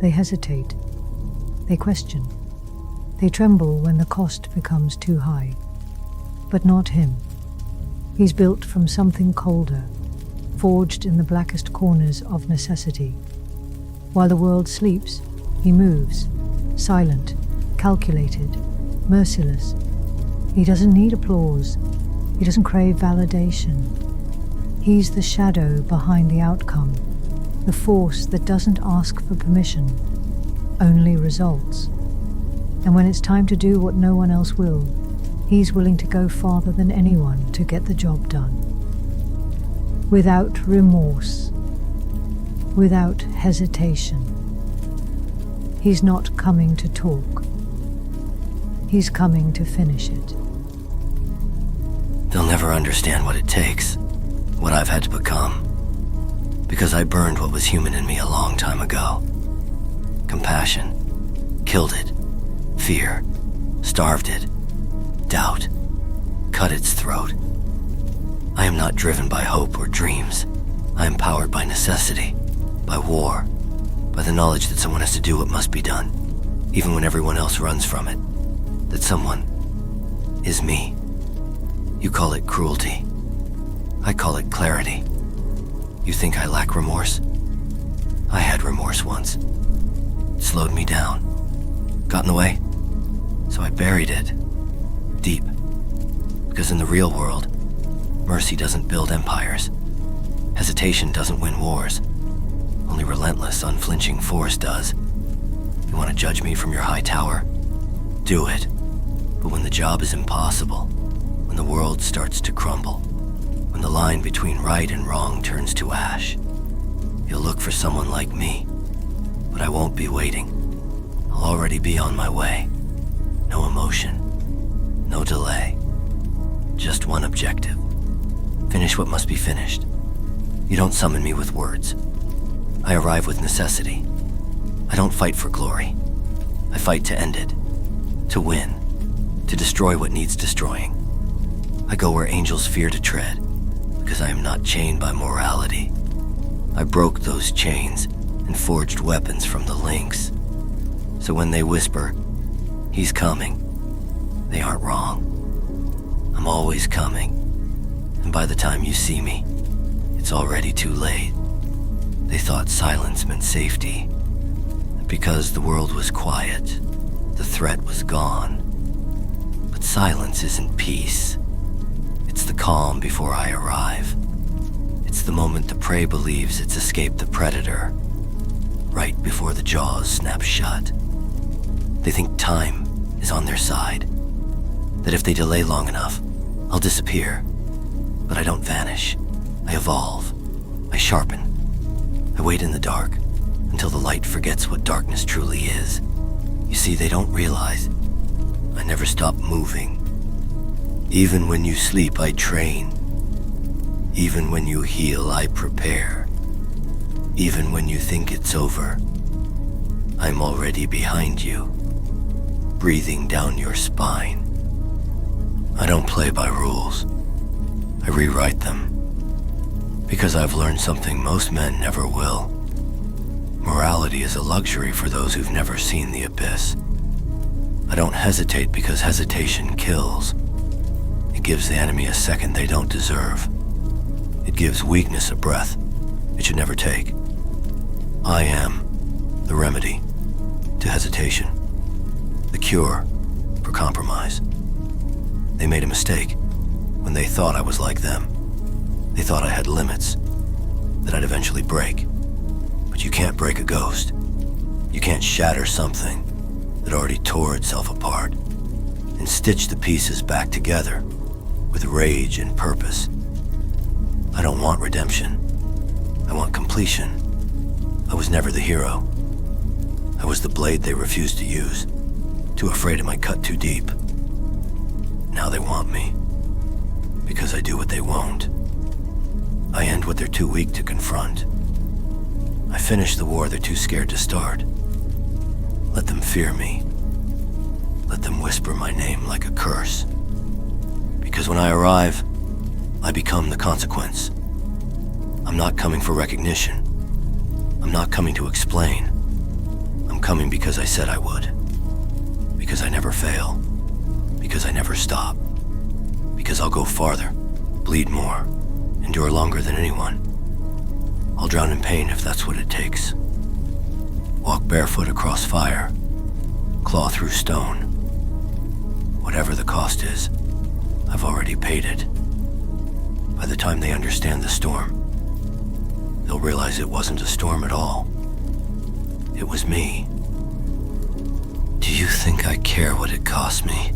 They hesitate. They question. They tremble when the cost becomes too high. But not him. He's built from something colder, forged in the blackest corners of necessity. While the world sleeps, he moves, silent, calculated, merciless. He doesn't need applause. He doesn't crave validation. He's the shadow behind the outcome, the force that doesn't ask for permission, only results. And when it's time to do what no one else will, he's willing to go farther than anyone to get the job done. Without remorse, without hesitation. He's not coming to talk. He's coming to finish it. They'll never understand what it takes, what I've had to become, because I burned what was human in me a long time ago. Compassion, killed it. Fear, starved it. Doubt, cut its throat. I am not driven by hope or dreams. I am powered by necessity, by war, by the knowledge that someone has to do what must be done, even when everyone else runs from it. That someone is me. You call it cruelty. I call it clarity. You think I lack remorse? I had remorse once. It slowed me down. Got in the way? So I buried it. Deep. Because in the real world, mercy doesn't build empires. Hesitation doesn't win wars. Only relentless, unflinching force does. You want to judge me from your high tower? Do it. But when the job is impossible, when the world starts to crumble, when the line between right and wrong turns to ash, you'll look for someone like me. But I won't be waiting. I'll already be on my way. No emotion, no delay. Just one objective. Finish what must be finished. You don't summon me with words. I arrive with necessity. I don't fight for glory. I fight to end it, to win, to destroy what needs destroying. I go where angels fear to tread, because I am not chained by morality. I broke those chains and forged weapons from the links. So when they whisper, "He's coming," they aren't wrong. I'm always coming, and by the time you see me, it's already too late. They thought silence meant safety, and because the world was quiet, the threat was gone. But silence isn't peace. It's the calm before I arrive. It's the moment the prey believes it's escaped the predator, right before the jaws snap shut. They think time is on their side, that if they delay long enough, I'll disappear. But I don't vanish. I evolve. I sharpen. I wait in the dark until the light forgets what darkness truly is. You see, they don't realize I never stop moving. Even when you sleep, I train. Even when you heal, I prepare. Even when you think it's over, I'm already behind you, breathing down your spine. I don't play by rules. I rewrite them. Because I've learned something most men never will. Morality is a luxury for those who've never seen the abyss. I don't hesitate because hesitation kills. It gives the enemy a second they don't deserve. It gives weakness a breath it should never take. I am the remedy to hesitation, the cure for compromise. They made a mistake when they thought I was like them. They thought I had limits that I'd eventually break. But you can't break a ghost. You can't shatter something that already tore itself apart and stitch the pieces back together with rage and purpose. I don't want redemption. I want completion. I was never the hero. I was the blade they refused to use, too afraid it might cut too deep. Now they want me, because I do what they won't. I end what they're too weak to confront. I finish the war they're too scared to start. Let them fear me. Let them whisper my name like a curse. Because when I arrive, I become the consequence. I'm not coming for recognition. I'm not coming to explain. I'm coming because I said I would. Because I never fail. Because I never stop. Because I'll go farther, bleed more, endure longer than anyone. I'll drown in pain if that's what it takes. Walk barefoot across fire, claw through stone. Whatever the cost is, I've already paid it. By the time they understand the storm, they'll realize it wasn't a storm at all. It was me. Do you think I care what it costs me?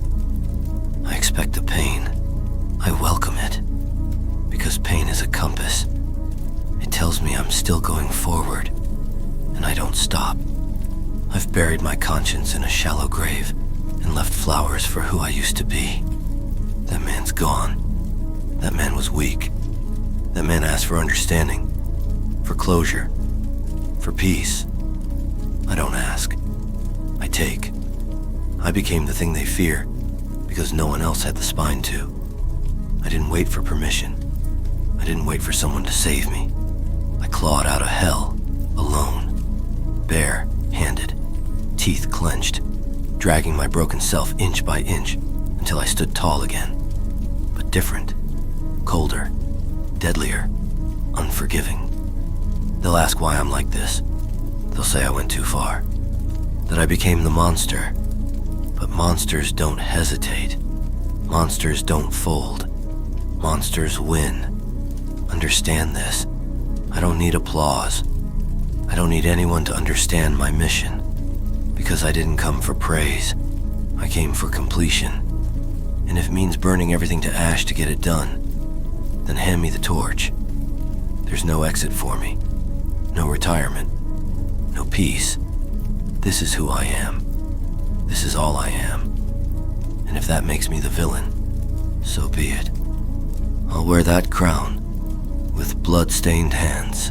I expect the pain. I welcome it. Because pain is a compass. It tells me I'm still going forward, and I don't stop. I've buried my conscience in a shallow grave and left flowers for who I used to be. That man's gone. That man was weak. That man asked for understanding, for closure, for peace. I don't ask. I take. I became the thing they fear because no one else had the spine to. I didn't wait for permission. I didn't wait for someone to save me. I clawed out of hell, alone, bare-handed, teeth clenched, dragging my broken self inch by inch until I stood tall again. But different, colder, deadlier, unforgiving. They'll ask why I'm like this. They'll say I went too far, that I became the monster. But monsters don't hesitate. Monsters don't fold. Monsters win. Understand this. I don't need applause. I don't need anyone to understand my mission. Because I didn't come for praise. I came for completion. And if it means burning everything to ash to get it done, then hand me the torch. There's no exit for me. No retirement. No peace. This is who I am. This is all I am. And if that makes me the villain, so be it. I'll wear that crown with blood-stained hands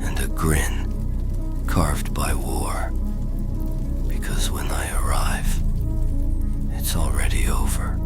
and a grin carved by war. Because when I arrive, it's already over.